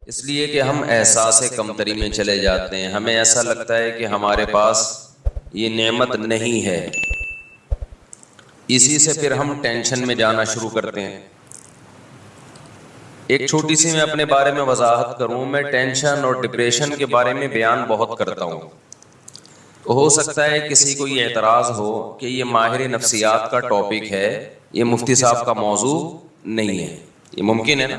اس لیے کہ ہم احساس کمتری میں چلے جاتے ہیں. ہمیں ایسا لگتا ہے کہ ہمارے پاس یہ نعمت نہیں ہے. اسی سے پھر ہم ٹینشن میں جانا شروع کرتے ہیں. ایک چھوٹی سی میں اپنے بارے میں وضاحت کروں. میں ٹینشن اور ڈپریشن کے بارے میں بیان بہت کرتا ہوں. ہو سکتا ہے کسی کو یہ اعتراض ہو کہ یہ ماہر نفسیات کا ٹاپک ہے, یہ مفتی صاحب کا موضوع نہیں ہے. یہ ممکن ہے نا.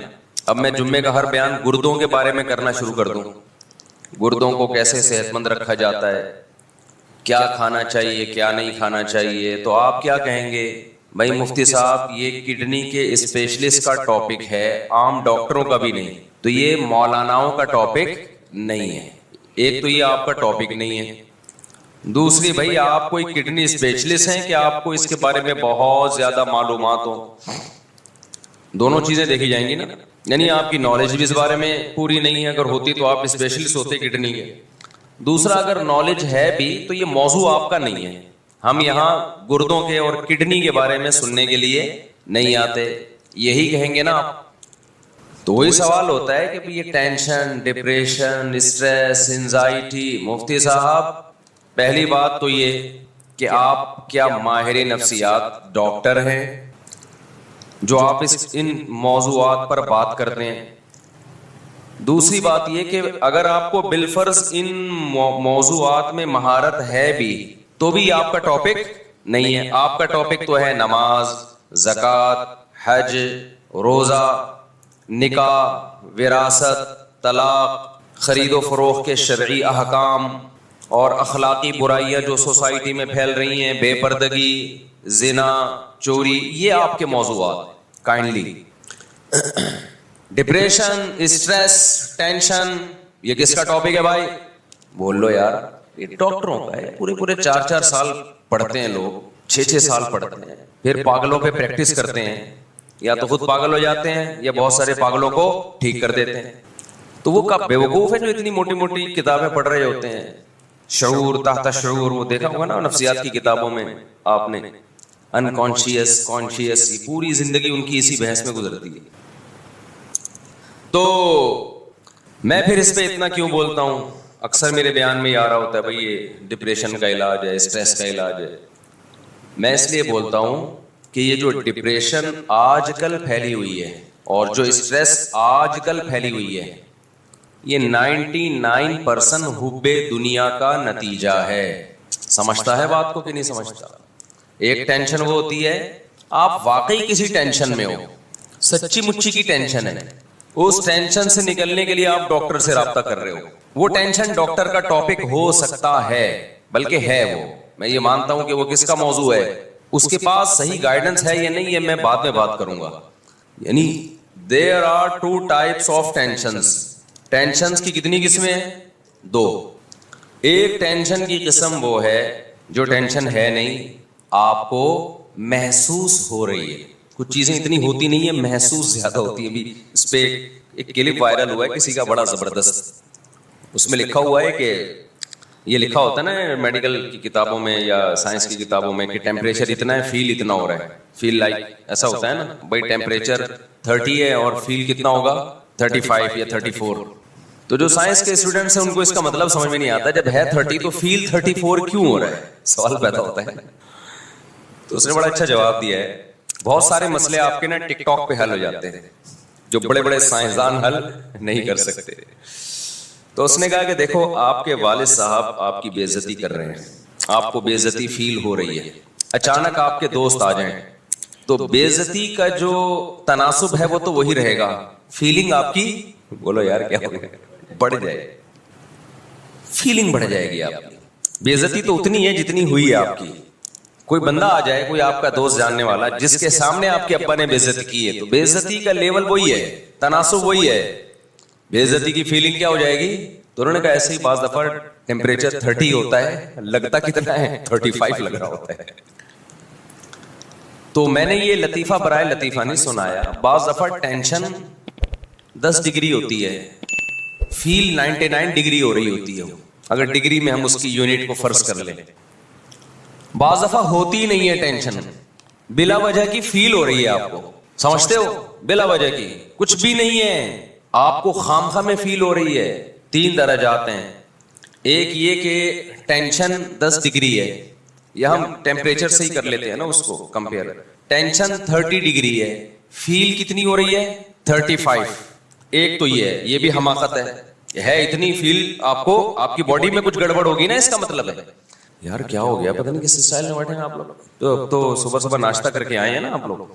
اب میں جمعے کا ہر بیان گردوں کے بارے میں کرنا شروع کر دوں, گردوں کو کیسے صحت مند رکھا جاتا ہے, کیا کھانا چاہیے کیا نہیں کھانا چاہیے, تو آپ کیا کہیں گے, بھائی مفتی صاحب یہ کڈنی کے اسپیشلسٹ کا ٹاپک ہے, عام ڈاکٹروں کا بھی نہیں, تو یہ مولاناؤں کا ٹاپک نہیں ہے. ایک تو یہ آپ کا ٹاپک نہیں ہے. دوسری, بھائی آپ کوئی کڈنی اسپیشلسٹ ہیں کہ آپ کو اس کے بارے میں بہت زیادہ معلومات ہو. دونوں چیزیں دیکھی جائیں گی نا. یعنی آپ کی نالج بھی اس بارے میں پوری نہیں ہے, اگر ہوتی تو آپ اسپیشلسٹ ہوتے کڈنی کے. دوسرا, اگر نالج ہے بھی تو یہ موضوع آپ کا نہیں ہے. ہم یہاں گردوں کے اور کڈنی کے بارے میں سننے کے لیے نہیں آتے. یہی کہیں گے نا آپ. تو وہی سوال ہوتا ہے کہ یہ ٹینشن, ڈپریشن, اسٹریس, انزائٹی, مفتی صاحب پہلی بات تو یہ کہ آپ کیا ماہر نفسیات ڈاکٹر ہیں جو آپ ان موضوعات پر بات کرتے ہیں. دوسری بات یہ کہ اگر آپ کو بالفرض ان موضوعات میں مہارت ہے بھی تو بھی آپ کا ٹاپک نہیں ہے. آپ کا ٹاپک تو ہے نماز, زکوٰۃ, حج, روزہ, نکاح, وراثت, طلاق, خرید و فروخت کے شرعی احکام اور اخلاقی برائیاں جو سوسائٹی میں پھیل رہی ہیں, بے پردگی, زنا, چوری, یہ آپ کے موضوعات. کائنڈلی ڈپریشن, اسٹریس, ٹینشن, یہ کس کا ٹاپک ہے بھائی؟ بول لو یار. یہ ڈاکٹروں کا ہے. پورے 4 سال پڑھتے ہیں لوگ, 6 سال پڑھتے ہیں, پھر پاگلوں پہ پریکٹس کرتے ہیں. یا تو خود پاگل ہو جاتے ہیں یا بہت سارے پاگلوں کو ٹھیک کر دیتے ہیں. تو وہ کب بیوقوف ہے جو اتنی موٹی موٹی کتابیں پڑھ رہے ہوتے ہیں. شعور, تحت شعور, وہ دیکھا ہوگا نا نفسیات کی کتابوں میں آپ نے, انکانشیس, کانشیس, پوری زندگی ان کی اسی بحث میں گزرتی ہے. تو میں پھر اس پہ اتنا کیوں بولتا ہوں؟ اکثر میرے بیان میں یہ آ رہا ہوتا ہے بھائی یہ ڈپریشن کا علاج ہے, اسٹریس کا علاج ہے. میں اس لیے بولتا ہوں کہ یہ جو ڈپریشن آج کل پھیلی ہوئی ہے اور جو اسٹریس آج کل پھیلی ہوئی ہے, یہ 99% حب دنیا کا نتیجہ ہے. سمجھتا ہے بات کو کہ نہیں سمجھتا؟ ایک ٹینشن وہ ہوتی ہے آپ واقعی کسی ٹینشن میں ہو, سچی مچی کی ٹینشن ہے, اس ٹینشن سے نکلنے کے لیے آپ ڈاکٹر سے رابطہ کر رہے ہو. وہ ٹینشن ڈاکٹر کا ٹاپک ہو سکتا ہے, بلکہ ہے وہ. میں یہ مانتا ہوں کہ وہ کس کا موضوع ہے, اس کے پاس صحیح گائیڈنس ہے یا نہیں, یہ میں بعد میں بات کروں گا. یعنی there are 2 types of tensions. Tensions کی کتنی قسمیں ہیں؟ 2. ایک ٹینشن کی قسم وہ ہے جو ٹینشن ہے نہیں, آپ کو محسوس ہو رہی ہے. کچھ چیزیں اتنی ہوتی نہیں ہے, محسوس زیادہ ہوتی ہے. ابھی اس پہ ایک کلپ وائرل ہوا ہے کسی کا بڑا زبردست, اس میں لکھا ہوا ہے کہ یہ لکھا ہوتا ہے نا میڈیکل کی کتابوں میں یا سائنس کی کتابوں میں کہ ٹیمپریچر اتنا ہے, فیل اتنا ہو رہا ہے, فیل لائک ایسا ہوتا ہے نا بھائی ٹیمپریچر 30 ہے اور فیل کتنا ہوگا 35 یا 34. تو جو سائنس کے اسٹوڈنٹس ہیں ان کو اس کا مطلب سمجھ میں نہیں آتا, جب ہے 30 تو فیل 34 کیوں ہو رہا ہے, سوال پیدا ہوتا ہے. تو اس نے بڑا اچھا جواب دیا ہے, بہت سارے مسئلے آپ کے نا ٹک ٹاک پہ حل ہو جاتے ہیں جو بڑے بڑے سائنسدان حل نہیں کر سکتے. تو اس نے کہا کہ دیکھو آپ کے والد صاحب آپ کی بے عزتی کر رہے ہیں, آپ کو بے عزتی فیل ہو رہی ہے, اچانک آپ کے دوست آ جائیں تو بے عزتی کا جو تناسب ہے وہ تو وہی رہے گا, فیلنگ آپ کی, بولو یار کیا ہوگا, بڑھ جائے, فیلنگ بڑھ جائے گی آپ کی. بے عزتی تو اتنی ہے جتنی ہوئی ہے آپ کی. کوئی بندہ آ جائے, کوئی آپ کا دوست جاننے والا جس کے سامنے آپ کے ابا نے بے عزتی کی ہے, تو بے عزتی کا لیول وہی ہے, تناسب وہی ہے, بے عزتی کی فیلنگ کیا ہو جائے گی. تو انہوں نے کہا ایسے ہی بعض دفعہ ٹیمپریچر 30 ہوتا ہے, لگتا کتنا ہے 35 لگ رہا ہوتا ہے. تو میں نے یہ لطیفہ برائے لطیفہ نہیں سنایا, بعض دفعہ ٹینشن 10 ڈگری ہوتی ہے, فیل 99 ڈگری ہو رہی ہوتی ہے, اگر ڈگری میں ہم اس کی یونٹ کو فرض کر لیں. بعض دفعہ ہوتی ہی نہیں ہے ٹینشن, بلا وجہ کی فیل ہو رہی ہے آپ کو, سمجھتے ہو, بلا وجہ کی کچھ بھی نہیں ہے, آپ کو خامخواہ میں فیل ہو رہی ہے. 3 درجات ہیں. ایک یہ کہ ٹینشن 10 ڈگری ہے, یا ہم ٹیمپریچر سے ہی کر لیتے ہیں نا اس کو کمپیئر. ٹینشن 30 ڈگری ہے, فیل کتنی ہو رہی ہے 35. ایک تو یہ ہے, یہ بھی حماقت ہے اتنی فیل آپ کو, آپ کی باڈی میں کچھ گڑبڑ ہوگی نا, اس کا مطلب ہے. یار کیا ہو گیا, پتہ نہیں کس اسٹائل میں بیٹھے ہیں آپ لوگ, تو صبح صبح ناشتہ کر کے آئے ہیں نا آپ لوگ.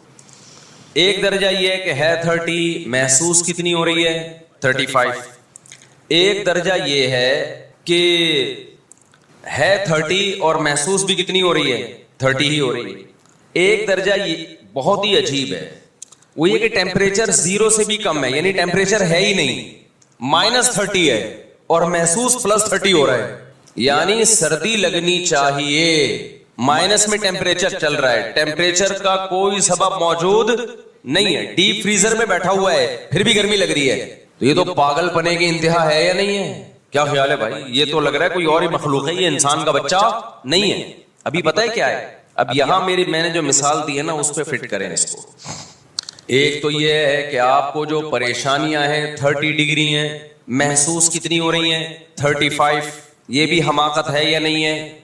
ایک درجہ یہ ہے کہ ہے 30, محسوس کتنی ہو رہی ہے 35. ایک درجہ یہ ہے کہ ہے 30 اور محسوس بھی کتنی ہو رہی ہے 30 ہی ہو رہی ہے. ایک درجہ یہ بہت ہی عجیب ہے, وہ یہ کہ ٹیمپریچر 0 سے بھی کم ہے, یعنی ٹیمپریچر ہے ہی نہیں, -30 ہے اور محسوس +30 ہو رہا ہے. یعنی سردی لگنی چاہیے, مائنس میں ٹیمپریچر چل رہا ہے, ٹیمپریچر کا کوئی سبب موجود نہیں ہے, ڈیپ فریزر میں بیٹھا ہوا ہے پھر بھی گرمی لگ رہی ہے. تو یہ تو پاگل پنے کی انتہا ہے یا نہیں ہے؟ کیا خیال ہے بھائی؟ یہ تو لگ رہا ہے کوئی اور ہی مخلوق ہے, یہ انسان کا بچہ نہیں ہے. ابھی پتہ ہے کیا ہے, اب یہاں میں نے جو مثال دی ہے نا اس پہ فٹ کریں اس کو. ایک تو یہ ہے کہ آپ کو جو پریشانیاں ہیں 30 ڈگری ہیں, محسوس کتنی ہو رہی ہیں 35. یہ بھی حماقت ہے یا نہیں ہے؟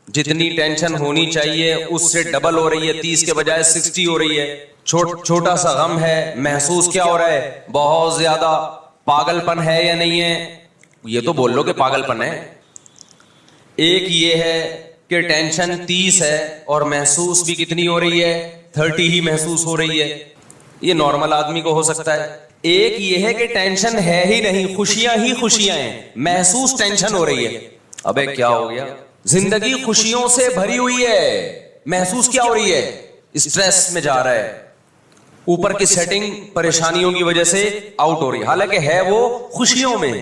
جتنی ٹینشن ہونی چاہیے اس سے ڈبل ہو رہی ہے, 30 کے بجائے 60 ہو رہی ہے. چھوٹا سا غم ہے, محسوس کیا ہو رہا ہے بہت زیادہ. پاگل پن ہے یا نہیں ہے؟ یہ تو بول لو کہ پاگل پن ہے. ایک یہ ہے کہ ٹینشن 30 ہے اور محسوس بھی کتنی ہو رہی ہے 30 ہی محسوس ہو رہی ہے, یہ نارمل آدمی کو ہو سکتا ہے. ایک یہ ہے کہ ٹینشن ہے ہی نہیں, خوشیاں ہی خوشیاں ہیں, محسوس ٹینشن ہو رہی ہے. ابے کیا ہو گیا, زندگی خوشیوں سے بھری ہوئی ہے, محسوس کیا ہو رہی ہے اسٹریس میں جا رہا ہے, اوپر کی سیٹنگ پریشانیوں کی وجہ سے آؤٹ ہو رہی ہے, حالانکہ ہے وہ خوشیوں میں.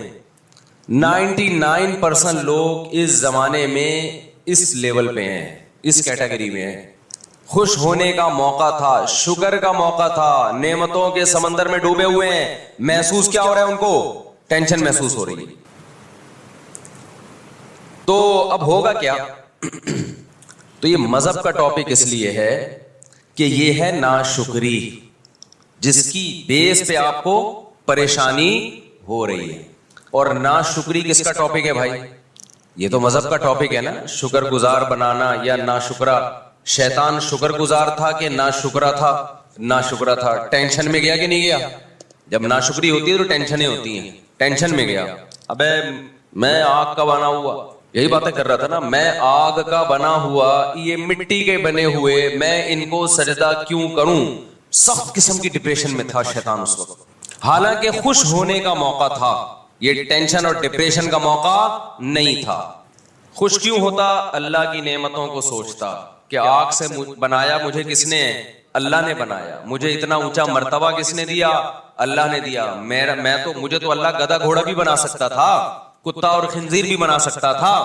99% لوگ اس زمانے میں اس لیول پہ ہیں, اس کیٹیگری میں ہیں. خوش ہونے کا موقع تھا, شکر کا موقع تھا, نعمتوں کے سمندر میں ڈوبے ہوئے ہیں, محسوس کیا ہو رہا ہے ان کو ٹینشن محسوس ہو رہی ہے. تو اب ہوگا کیا؟ تو یہ مذہب کا ٹاپک اس لیے ہے کہ یہ ہے ناشکری, جس کی بیس پہ آپ کو پریشانی ہو رہی ہے. اور ناشکری کس کا ٹاپک ہے بھائی؟ یہ تو مذہب کا ٹاپک ہے نا, شکر گزار بنانا یا ناشکرا. شیطان شکر گزار تھا کہ ناشکرا تھا؟ ناشکرا تھا. ٹینشن میں گیا کہ نہیں گیا؟ جب ناشکری ہوتی ہے تو ٹینشنیں ہوتی ہیں, ٹینشن میں گیا. ابے میں آگ کا بنا ہوا, یہی باتیں کر رہا تھا نا, میں آگ کا بنا ہوا, یہ مٹی کے بنے ہوئے, میں ان کو سجدہ کیوں کروں. سخت قسم کی ڈپریشن میں تھا شیطان اس وقت, حالانکہ خوش ہونے کا موقع تھا. یہ ٹینشن اور ڈپریشن کا موقع نہیں تھا. خوش کیوں ہوتا؟ اللہ کی نعمتوں کو سوچتا کہ آگ سے بنایا مجھے کس نے؟ اللہ نے بنایا. مجھے اتنا اونچا مرتبہ کس نے دیا؟ اللہ نے دیا. مجھے تو اللہ گدھا گھوڑا بھی بنا سکتا تھا, کتا اور خنزیر بھی بنا سکتا تھا.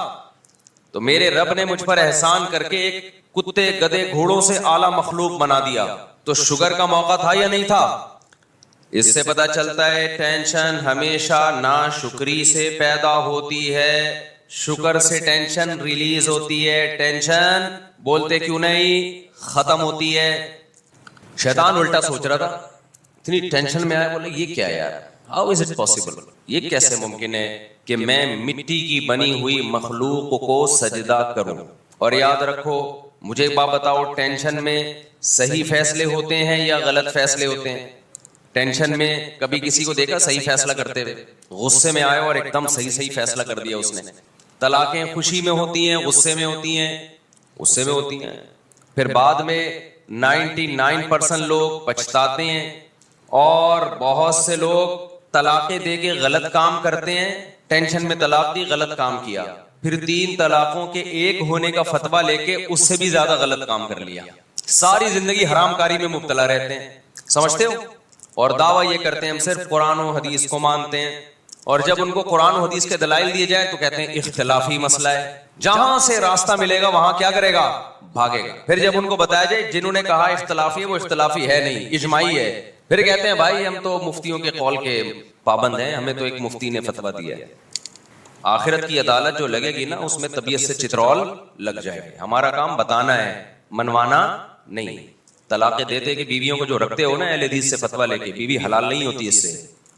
تو میرے رب نے مجھ پر احسان کر کے ایک کتے گدھے گھوڑوں سے اعلیٰ مخلوق بنا دیا. تو شکر کا موقع تھا یا نہیں تھا؟ اس سے پتا چلتا ہے ٹینشن ہمیشہ ناشکری سے پیدا ہوتی ہے, شکر سے ٹینشن ریلیز ہوتی ہے. ٹینشن بولتے کیوں نہیں ختم ہوتی ہے. شیطان الٹا سوچ رہا تھا, اتنی ٹینشن میں آیا, بولے یہ کیا یار, ہاؤ از اٹ پاسبل, یہ کیسے ممکن ہے کہ میں مٹی کی بنی ہوئی مخلوق کو سجدہ کروں. اور یاد رکھو, مجھے ایک بات بتاؤ, ٹینشن میں صحیح فیصلے ہوتے ہیں یا غلط فیصلے ہوتے ہیں؟ ٹینشن میں کبھی کسی کو دیکھا صحیح فیصلہ کرتے ہوئے؟ غصے میں آئے اور ایک دم صحیح فیصلہ کر دیا اس نے. طلاقیں خوشی میں ہوتی ہیں, غصے میں ہوتی ہیں؟ غصے میں ہوتی ہیں. پھر بعد میں 99% لوگ پچھتاتے ہیں, اور بہت سے لوگ طلاقیں دے کے غلط کام کرتے ہیں. ٹینشن میں طلاق دی, غلط کام کیا, پھر 3 طلاقوں کے ایک ہونے کا فتویٰ لے کے اس سے بھی زیادہ غلط کام کر لیا. ساری زندگی حرام کاری میں مبتلا رہتے ہیں, سمجھتے ہو؟ اور دعویٰ یہ کرتے ہیں ہم صرف قرآن و حدیث کو مانتے ہیں, اور جب ان کو قرآن و حدیث کے دلائل دیے جائے تو کہتے ہیں اختلافی مسئلہ ہے. جہاں سے راستہ ملے گا وہاں کیا کرے گا؟ بھاگے گا. پھر جب ان کو بتایا جائے جنہوں نے کہا اختلافی ہے وہ اختلافی ہے نہیں, اجماعی ہے, پھر کہتے ہیں بھائی ہم تو مفتیوں کے قول کے پابند ہیں, ہمیں تو ایک مفتی نے فتویٰ دیا ہے. آخرت کی عدالت جو لگے گی نا, اس میں طبیعت سے چترول لگ جائے گی. ہمارا کام بتانا ہے, منوانا نہیں. طلاقیں دیتے کہ بیویوں کو جو رکھتے ہو نا اہل حدیث سے فتویٰ لے کے, بیوی حلال نہیں ہوتی اس سے,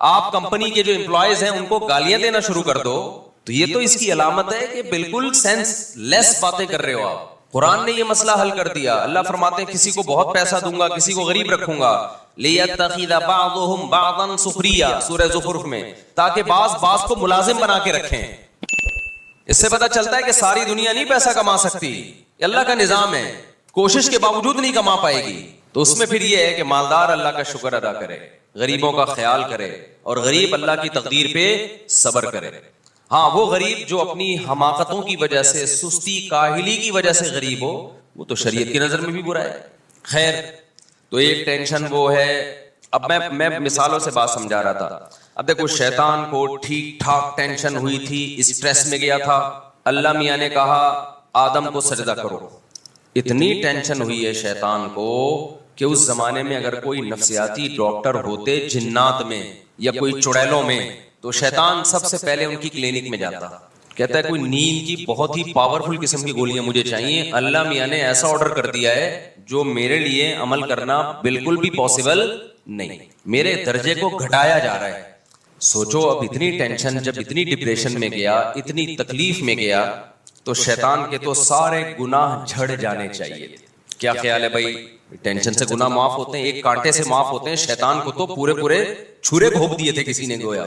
آپ کمپنی کے جو امپلائیز ہیں ان کو گالیاں دینا شروع کر دو تو یہ تو اس کی علامت ہے کہ بالکل سینس لیس باتیں کر رہے ہو آپ. قرآن نے یہ مسئلہ حل کر دیا. اللہ فرماتے ہیں کسی کو بہت پیسہ دوں گا, کسی کو غریب رکھوں گا, لِيَتَّخِذَ بَعْضُهُمْ بَعْضًا سُخْرِيًّا سورہ زخرف میں, تاکہ بعض کو ملازم بنا کے رکھیں. اس سے پتہ چلتا ہے کہ ساری دنیا نہیں پیسہ کما سکتی, اللہ کا نظام ہے, کوشش کے باوجود نہیں کما پائے گی. تو اس میں پھر یہ ہے کہ مالدار اللہ کا شکر ادا کرے, غریبوں کا خیال کرے, اور غریب اللہ کی تقدیر پہ صبر کرے. ہاں وہ غریب جو اپنی حماقتوں کی وجہ سے, سستی کاہلی کی وجہ سے غریب ہو, وہ تو شریعت کی نظر میں بھی برا ہے. خیر, تو ایک ٹینشن وہ ہے. اب میں مثالوں سے بات سمجھا رہا تھا. اب دیکھو شیطان کو ٹھیک ٹھاک ٹینشن ہوئی تھی, اسٹریس میں گیا تھا, اللہ میاں نے کہا آدم کو سجدہ کرو. اتنی ٹینشن ہوئی ہے شیطان کو کہ اس زمانے میں اگر کوئی نفسیاتی ڈاکٹر ہوتے جنات میں یا کوئی چڑیلوں میں, تو شیطان سب سے پہلے ان کی کلینک میں جاتا, کہتا ہے کوئی نیند کی بہت ہی پاورفل قسم کی گولیاں مجھے چاہیے, اللہ میاں نے ایسا آرڈر کر دیا ہے جو میرے لیے عمل کرنا بالکل بھی پاسبل نہیں, میرے درجے کو گھٹایا جا رہا ہے. سوچو اب اتنی ٹینشن, جب اتنی ڈپریشن میں گیا, اتنی تکلیف میں گیا, تو شیطان کے تو سارے گناہ جھڑ جانے چاہیے. کیا خیال ہے بھائی, ٹینشن سے گناہ معاف ہوتے ہیں, ایک کانٹے سے معاف ہوتے ہیں. شیطان کو تو پورے چھرے گھونپ دیے تھے کسی نے, گویا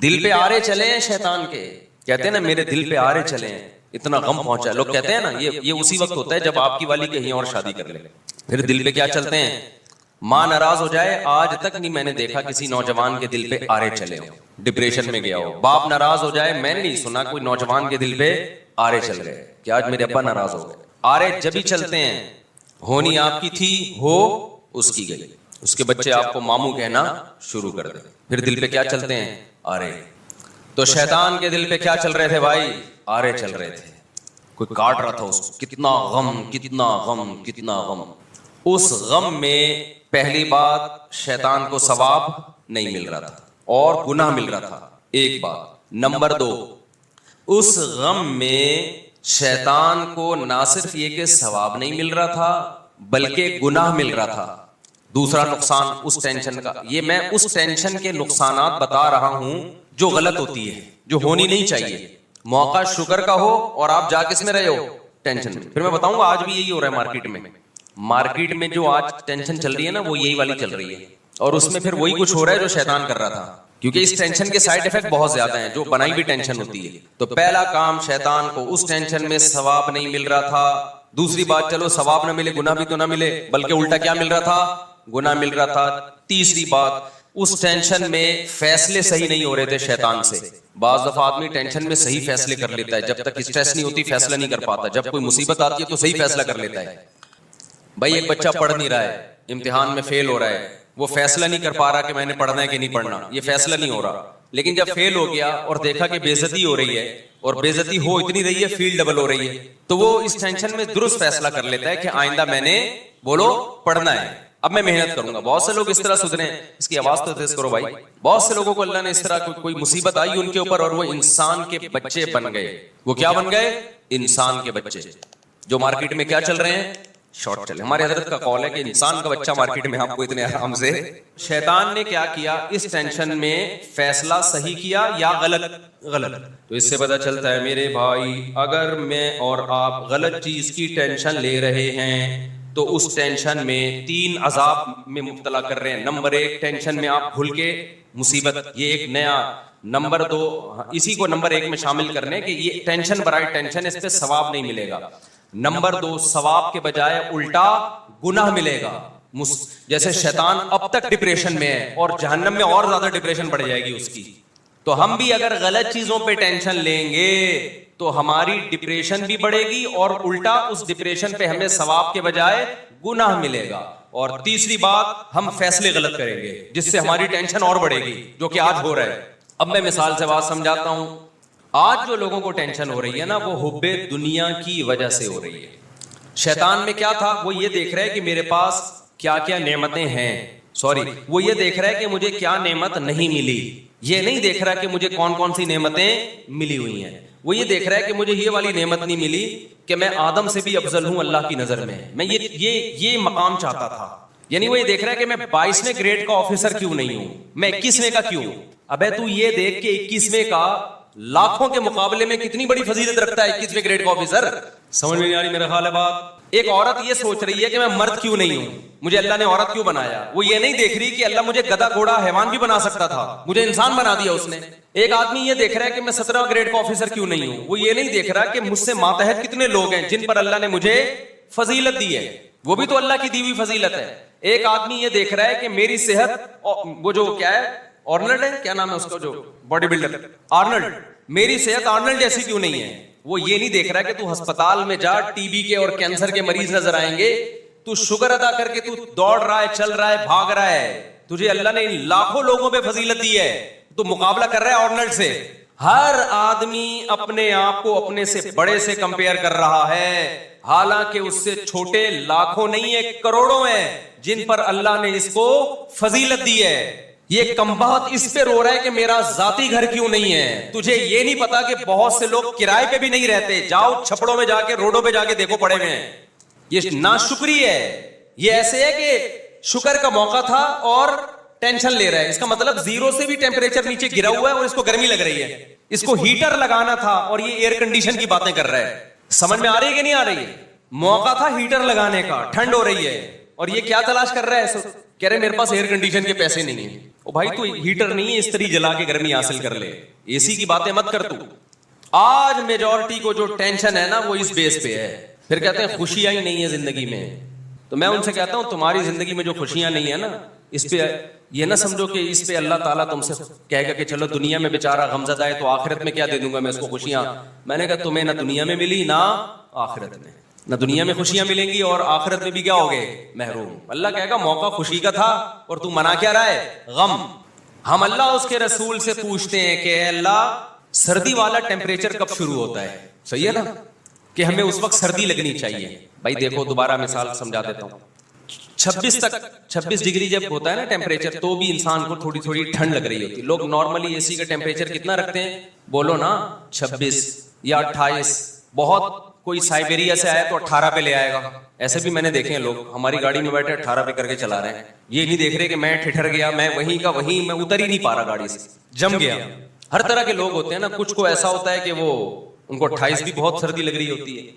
دل پہ آرے چلے ہیں شیطان کے. کہتے ہیں نا میرے دل پہ آرے چلے ہیں, اتنا غم پہنچا. لوگ کہتے ہیں نا یہ اسی وقت ہوتا ہے جب آپ کی والی کہیں اور شادی کر لے. پھر دل پہ کیا چلتے ہیں, ماں ناراض ہو جائے, آج تک نہیں میں نے دیکھا کسی نوجوان کے دل پہ آرے چلے ہو, ڈپریشن میں گیا ہو. باپ ناراض ہو جائے, میں نے نہیں سنا کوئی نوجوان کے دل پہ آرے چل گئے کہ آج میرے ابا ناراض ہو گئے. آرے جب ہی چلتے ہیں, ہونی آپ کی تھی, ہو اس کی گئی, اس کے بچے آپ کو ماموں کہنا شروع کر دیں. پھر دل پہ کیا چلتے ہیں, آرے. تو شیطان کے دل پہ کیا چل رہے تھے بھائی, آرے چل رہے تھے. کوئی کاٹ رہا تھا اس کو, کتنا غم کتنا غم کتنا غم. اس غم میں پہلی بات شیطان کو ثواب نہیں مل رہا تھا اور گناہ مل رہا تھا, ایک بات. نمبر 2, اس غم میں شیطان کو نہ صرف یہ کہ ثواب نہیں مل رہا تھا بلکہ گناہ مل رہا تھا. دوسرا نقصان اس ٹینشن کا, یہ میں اس ٹینشن کے نقصانات بتا رہا ہوں جو غلط ہوتی ہے, جو ہونی نہیں چاہیے. موقع شکر کا ہو اور آپ جا کس میں رہے ہو, ٹینشن میں. پھر میں بتاؤں گا آج بھی یہی ہو رہا ہے مارکیٹ میں. مارکیٹ میں جو آج ٹینشن چل رہی ہے نا, وہ یہی والی چل رہی ہے, اور اس میں پھر وہی کچھ ہو رہا ہے جو شیطان کر رہا تھا. کیونکہ اس ٹینشن کے سائیڈ افیکٹ بہت زیادہ ہیں, جو بنائی بھی ٹینشن ہوتی ہے. تو پہلا کام شیطان کو اس ٹینشن میں ثواب نہیں مل رہا تھا. دوسری بات, چلو ثواب نہ ملے, گناہ بھی تو نہ ملے, بلکہ الٹا کیا مل رہا تھا, گناہ مل رہا تھا. تیسری بات, اس ٹینشن میں فیصلے صحیح نہیں ہو رہے تھے شیطان سے. بعض دفعہ آدمی ٹینشن میں صحیح فیصلے کر لیتا ہے, جب تک اسٹریس نہیں ہوتی فیصلہ نہیں کر پاتا. جب کوئی مصیبت آتی ہے تو صحیح فیصلہ کر لیتا ہے. بھائی ایک بچہ پڑھ نہیں رہا ہے, امتحان میں فیل ہو رہا ہے, وہ فیصلہ نہیں کر پا رہا کہ میں نے پڑھنا ہے کہ نہیں پڑھنا, یہ فیصلہ نہیں ہو رہا. لیکن جب فیل ہو گیا اور دیکھا کہ بے عزتی ہو رہی ہے, اور بے عزتی ہو اتنی رہی ہے فیل ڈبل ہو رہی ہے, تو وہ اس ٹینشن میں درست فیصلہ کر لیتا ہے کہ آئندہ میں نے بولو پڑھنا ہے, اب میں محنت کروں گا. بہت سے لوگ اس طرح سدھرے ہیں, اس کی آواز تو تیز کرو بھائی. بہت سے لوگوں کو اللہ نے اس طرح کوئی مصیبت آئی ان کے اوپر اور وہ انسان کے بچے بن گئے. وہ کیا بن گئے, انسان کے بچے. جو مارکیٹ میں کیا چل رہے ہیں, شارٹ چلے. ہمارے حضرت کا قول ہے کہ انسان کا بچہ مارکیٹ میں آپ کو اتنے آرام سے. شیطان نے کیا کیا, اس ٹینشن میں فیصلہ صحیح کیا یا غلط. تو اس سے پتہ چلتا ہے میرے بھائی, اگر میں اور آپ غلط چیز کی ٹینشن لے رہے ہیں تو اس ٹینشن میں 3 عذاب میں مبتلا کر رہے ہیں. نمبر 1, ٹینشن میں آپ بھول کے مصیبت, یہ ایک نیا. نمبر 2, اسی کو نمبر 1 میں شامل کرنے کہ یہ ٹینشن برائے ٹینشن, اس پہ ثواب نہیں ملے گا. نمبر 2, ثواب کے بجائے الٹا گناہ ملے گا. جیسے شیطان اب تک ڈپریشن میں ہے اور جہنم میں اور زیادہ ڈپریشن بڑھ جائے گی اس کی. تو ہم بھی اگر غلط چیزوں پہ ٹینشن لیں گے تو ہماری ڈپریشن بھی بڑھے گی اور الٹا اس ڈپریشن پہ ہمیں ثواب کے بجائے گناہ ملے گا. اور تیسری بات, ہم فیصلے غلط کریں گے جس سے ہماری ٹینشن اور بڑھے گی, جو کہ آج ہو رہا ہے. اب میں مثال سے بات سمجھاتا ہوں. آج جو لوگوں کو ٹینشن ہو رہی ہے نا, وہ حب دنیا کی وجہ سے ہو رہی ہے. شیطان میں کیا تھا, وہ یہ دیکھ رہا ہے کہ میرے پاس کیا کیا نعمتیں ہیں, وہ یہ دیکھ رہا ہے کہ مجھے کیا نعمت نہیں ملی. یہ نہیں دیکھ رہا کہ مجھے کون کون سی نعمتیں ملی ہوئی ہیں. وہ یہ دیکھ رہا ہے کہ مجھے یہ والی نعمت نہیں ملی کہ میں آدم سے بھی افضل ہوں اللہ کی نظر میں. میں یہ مقام چاہتا تھا, یعنی وہ یہ دیکھ رہا ہے کہ میں 22ویں گریڈ کا آفیسر کیوں نہیں ہوں, میں 21ویں کا کیوں. ابے تو یہ دیکھ کہ 21ویں کا لاکھوں کے مقابلے میں کتنی بڑی فضیلت رکھتا ہے 21ویں گریڈ کا آفیسر. سمجھ میں نہیں آ رہی میرا خیال ہے بات. ایک عورت یہ سوچ رہی ہے کہ میں مرد کیوں نہیں ہوں, مجھے اللہ نے عورت کیوں بنایا. وہ یہ نہیں دیکھ رہی کہ اللہ مجھے گدھا گھوڑا حیوان بھی بنا سکتا تھا, مجھے انسان بنا دیا اس نے. ایک آدمی یہ دیکھ رہا ہے کہ میں 17 گریڈ کا آفیسر کیوں نہیں ہوں, وہ یہ نہیں دیکھ رہا کہ مجھ سے ماتحت کتنے لوگ ہیں جن پر اللہ نے مجھے فضیلت دی ہے, وہ بھی تو اللہ کی دی ہوئی فضیلت ہے. ایک آدمی یہ دیکھ رہا ہے کہ میری صحت, وہ جو کیا ہے آرنلڈ ہے, کیا نام ہے اس کا جو باڈی بلڈر, آرنلڈ, میری صحت آرنلڈ جیسی کیوں نہیں ہے. وہ یہ نہیں دیکھ رہا کہ تو ہسپتال میں جا, ٹی بی کے اور کینسر کے مریض نظر آئیں گے, تو شکر ادا کر کے تو دوڑ رہا ہے, چل رہا ہے, بھاگ رہا ہے, تجھے اللہ نے لاکھوں لوگوں پہ فضیلت دی ہے, تو مقابلہ کر رہا ہے آرنلڈ سے. ہر آدمی اپنے آپ کو اپنے سے بڑے سے کمپیئر کر رہا ہے, حالانکہ اس سے چھوٹے لاکھوں نہیں ہے, کروڑوں ہیں جن پر اللہ نے اس کو فضیلت دی ہے. یہ کمبخت اس پہ رو رہا ہے کہ میرا ذاتی گھر کیوں نہیں ہے. تجھے یہ نہیں پتا کہ بہت سے لوگ کرائے پہ بھی نہیں رہتے, جاؤ چھپڑوں میں جا کے, روڈوں پہ جا کے دیکھو پڑے ہوئے ہیں. یہ ناشکری ہے. یہ ایسے ہے کہ شکر کا موقع تھا اور ٹینشن لے رہا ہے. اس کا مطلب 0 سے بھی ٹیمپریچر نیچے گرا ہوا ہے اور اس کو گرمی لگ رہی ہے. اس کو ہیٹر لگانا تھا اور یہ ایئر کنڈیشن کی باتیں کر رہا ہے. سمجھ میں آ رہی ہے کہ نہیں آ رہی ہے. موقع تھا ہیٹر لگانے کا, ٹھنڈ ہو رہی ہے, اور یہ کیا تلاش کر رہا ہے, کہہ رہے میرے پاس ایئر کنڈیشن کے پیسے نہیں ہیں. او بھائی تو ہیٹر نہیں ہے, استری جلا کے گرمی حاصل کر لے, اے سی کی باتیں مت کر تو. آج میجورٹی کو جو ٹینشن ہے نا وہ اس بیس پہ ہے. پھر کہتے ہیں خوشیاں ہی نہیں ہے زندگی میں. تو میں ان سے کہتا ہوں تمہاری زندگی میں جو خوشیاں نہیں ہے نا, اس پہ یہ نہ سمجھو کہ اس پہ اللہ تعالیٰ تم سے کہے گا کہ چلو دنیا میں بیچارہ غمزدہ ہے تو آخرت میں کیا دے دوں گا میں اس کو خوشیاں. میں نے کہا تمہیں نہ دنیا میں ملی نہ آخرت میں, نہ دنیا میں خوشیاں ملیں گی اور آخرت میں بھی کیا ہوگے, محروم. اللہ کہے گا موقع خوشی کا تھا اور تو منا کیا رہا ہے, غم. ہم اللہ اس کے رسول سے پوچھتے ہیں کہ اے اللہ سردی والا ٹیمپریچر کب شروع ہوتا ہے. صحیح ہے نا کہ ہمیں اس وقت سردی لگنی چاہیے. بھائی دیکھو دوبارہ مثال سمجھا دیتا ہوں. 26 ڈگری جب ہوتا ہے نا ٹیمپریچر, تو بھی انسان کو تھوڑی تھوڑی ٹھنڈ لگ رہی ہوتی ہے. لوگ نارملی اے سی کا ٹیمپریچر کتنا رکھتے ہیں, بولو نا 26 یا 28. بہت کوئی سائبیریا سے آیا تو 18 پہ لے آئے گا. ایسے بھی میں نے دیکھے ہیں لوگ ہماری گاڑی میں بیٹھے 18 پہ کر کے چلا رہے ہیں. یہ نہیں دیکھ رہے کہ میں ٹھٹر گیا, میں وہیں کا وہیں, میں اتر ہی نہیں پا رہا گاڑی سے, جم گیا. ہر طرح کے لوگ ہوتے ہیں نا. کچھ کو ایسا ہوتا ہے کہ وہ ان کو 28 بھی بہت سردی لگ رہی ہوتی ہے.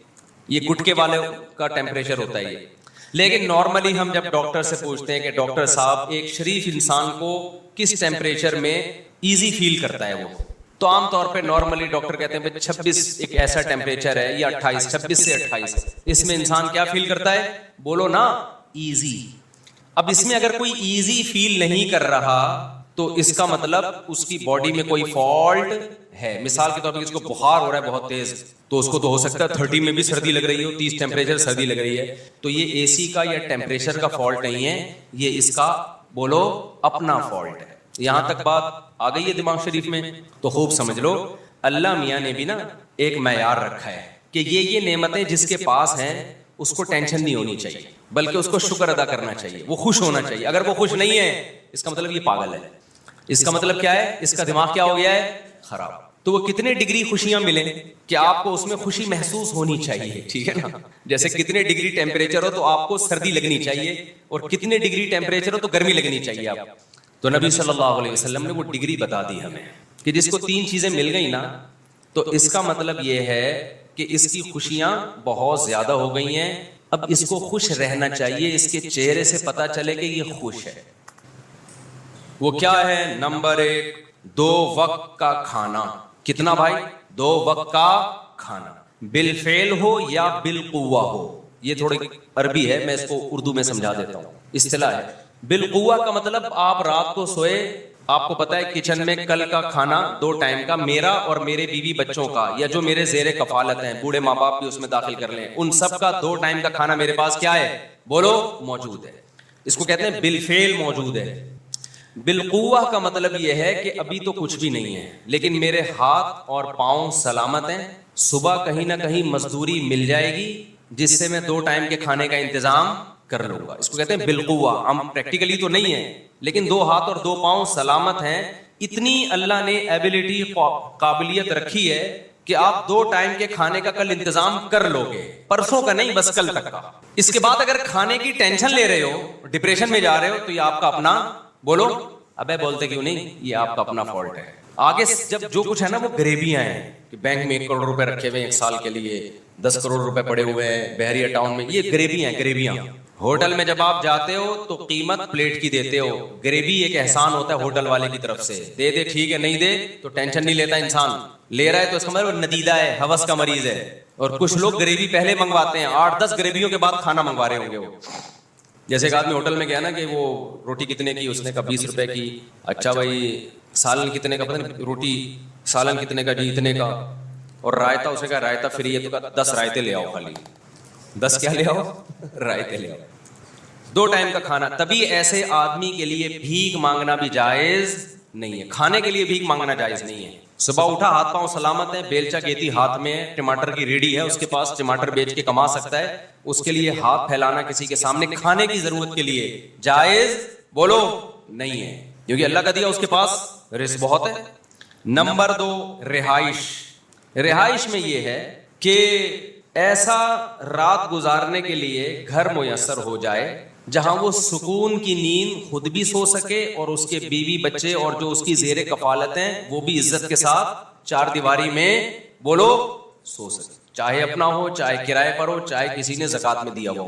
یہ گٹکے والے کا ٹیمپریچر ہوتا ہے یہ. لیکن نارملی ہم جب ڈاکٹر سے پوچھتے ہیں کہ ڈاکٹر صاحب ایک شریف انسان کو کس ٹیمپریچر میں ایزی فیل کرتا ہے وہ, تو عام طور پہ نارملی ڈاکٹر کہتے ہیں 26 ایک ایسا ٹیمپریچر ہے, یا 28, 26 سے 28, اس میں انسان کیا فیل کرتا ہے, بولو نا ایزی. اب اس میں اگر کوئی ایزی فیل نہیں کر رہا تو اس کا مطلب اس کی باڈی میں کوئی فالٹ ہے. مثال کے طور پر اس کو بخار ہو رہا ہے بہت تیز, تو اس کو تو ہو سکتا ہے 30 میں بھی سردی لگ رہی ہو, 30 ٹیمپریچر سردی لگ رہی ہے. تو یہ اے سی کا یا ٹیمپریچر کا فالٹ نہیں ہے, یہ اس کا بولو اپنا فالٹ ہے. یہاں تک بات آ گئی ہے دماغ شریف میں, تو خوب سمجھ لو اللہ میاں نے بھی نا ایک معیار رکھا ہے کہ یہ نعمتیں جس کے پاس ہیں اس کو ٹینشن نہیں ہونی چاہیے, بلکہ اس کو شکر ادا کرنا چاہیے, وہ خوش ہونا چاہیے. اگر وہ خوش نہیں ہے اس کا مطلب یہ پاگل ہے. اس کا مطلب کیا ہے, اس کا دماغ کیا ہو گیا ہے, خراب. تو وہ کتنے ڈگری خوشیاں ملیں کہ آپ کو اس میں خوشی محسوس ہونی چاہیے, ٹھیک ہے نا. جیسے کتنے ڈگری ٹیمپریچر ہو تو آپ کو سردی لگنی چاہیے, اور کتنے ڈگری ٹیمپریچر ہو تو گرمی لگنی چاہیے آپ. تو نبی صلی اللہ علیہ وسلم نے وہ ڈگری بتا دی ہمیں کہ جس کو 3 چیزیں مل گئی نا, تو اس کا مطلب یہ ہے کہ اس کی خوشیاں بہت زیادہ ہو گئی ہیں. اب اس کو خوش رہنا چاہیے, اس کے چہرے سے پتا چلے کہ یہ خوش ہے. وہ کیا ہے, نمبر 1 2 وقت کا کھانا. کتنا بھائی, 2 وقت کا کھانا, بالفعل ہو یا بالقوہ ہو. یہ تھوڑی عربی ہے, میں اس کو اردو میں سمجھا دیتا ہوں. اصطلاح ہے بالقوہ کا مطلب آپ رات کو سوئے, آپ کو پتا ہے کچن میں کل کا کھانا 2 ٹائم کا, میرا اور میرے بیوی بچوں کا, یا جو میرے زیر کفالت ہیں, بوڑھے ماں باپ بھی اس میں داخل کر لیں, ان سب کا 2 ٹائم کا کھانا میرے پاس کیا ہے, بولو موجود ہے. اس کو کہتے ہیں بالفعل موجود ہے. بالقوہ کا مطلب یہ ہے کہ ابھی تو کچھ بھی نہیں ہے, لیکن میرے ہاتھ اور پاؤں سلامت ہیں, صبح کہیں نہ کہیں مزدوری مل جائے گی جس سے میں 2 ٹائم کے کھانے کا انتظام کر لوں گا. اس کو کہتے ہیں بالقوہ. ہم پریکٹیکلی تو نہیں ہے, لیکن 2 ہاتھ اور 2 پاؤں سلامت ہیں. اتنی اللہ نے ایبلٹی قابلیت رکھی ہے کہ آپ 2 ٹائم کے کھانے کا کل انتظام کر لو گے, پرسوں کا نہیں, بس کل تک کا. اس کے بعد اگر کھانے کی ٹینشن لے رہے ہو, ڈپریشن میں جا رہے ہو, تو یہ آپ کا اپنا, بولو ابے بولتے کیوں نہیں, یہ آپ کا اپنا فالٹ ہے. آگے جب جو کچھ ہے نا وہ غریبیاں ہیں کہ بینک میں 1 کروڑ روپے رکھے ہوئے ہیں 1 سال کے لیے, 10 کروڑ روپے پڑے ہوئے ہیں بحریہ ٹاؤن میں, یہ غریبیاں ہیں, غریبیاں. ہوٹل میں جب آپ جاتے ہو تو قیمت پلیٹ کی دیتے ہو, غریبی ایک احسان ہوتا ہے ہوٹل والے کی طرف سے, دے دے ٹھیک ہے, نہیں دے تو ٹینشن نہیں لیتا انسان, لے رہا ہے تو اس کا مطلب ندیدہ ہے, ہوس کا مریض ہے. اور کچھ لوگ غریبی پہلے منگواتے ہیں, 8-10 غریبیوں کے بعد کھانا منگوا رہے ہوں گے وہ. جیسے ایک آدمی ہوٹل میں گیا نا کہ وہ روٹی کتنے کی, اس نے کہا 20 روپے کی. اچھا بھائی سالن کتنے کا, پتہ نہیں روٹی سالن کتنے کا, جی اتنے کا. اور رائتا, اسے کہا رائتا فری ہے, تو کہا 10 رائتے لے آؤ, خالی 10 کیا لے آؤ, رائتے لے آؤ. 2 ٹائم کا کھانا. تبھی ایسے آدمی کے لیے بھیک مانگنا بھی جائز نہیں ہے, کھانے کے لیے بھیک مانگنا جائز نہیں ہے. صبح اٹھا ہاتھ پاؤں سلامت ہے, بیلچا گیتی ہاتھ میں ہے, ٹماٹر کی ریڈی ہے, اس کے پاس ٹماٹر بیچ کے کما سکتا ہے, اس کے لیے ہاتھ پھیلانا کسی کے سامنے کھانے کی ضرورت کے لیے جائز, بولو نہیں ہے, کیونکہ اللہ کا دیا اس کے پاس رزق بہت ہے. نمبر 2 رہائش. رہائش میں یہ ہے کہ ایسا رات گزارنے کے لیے گھر میسر ہو جائے جہاں وہ سکون کی نیند خود بھی سو سکے اور اس کے بیوی بچے اور جو اس کی زیر کفالت ہیں وہ بھی عزت کے ساتھ 4 دیواری میں, بولو, سو سکے, چاہے اپنا ہو, چاہے کرائے پر ہو, چاہے کسی نے زکات میں دیا ہو.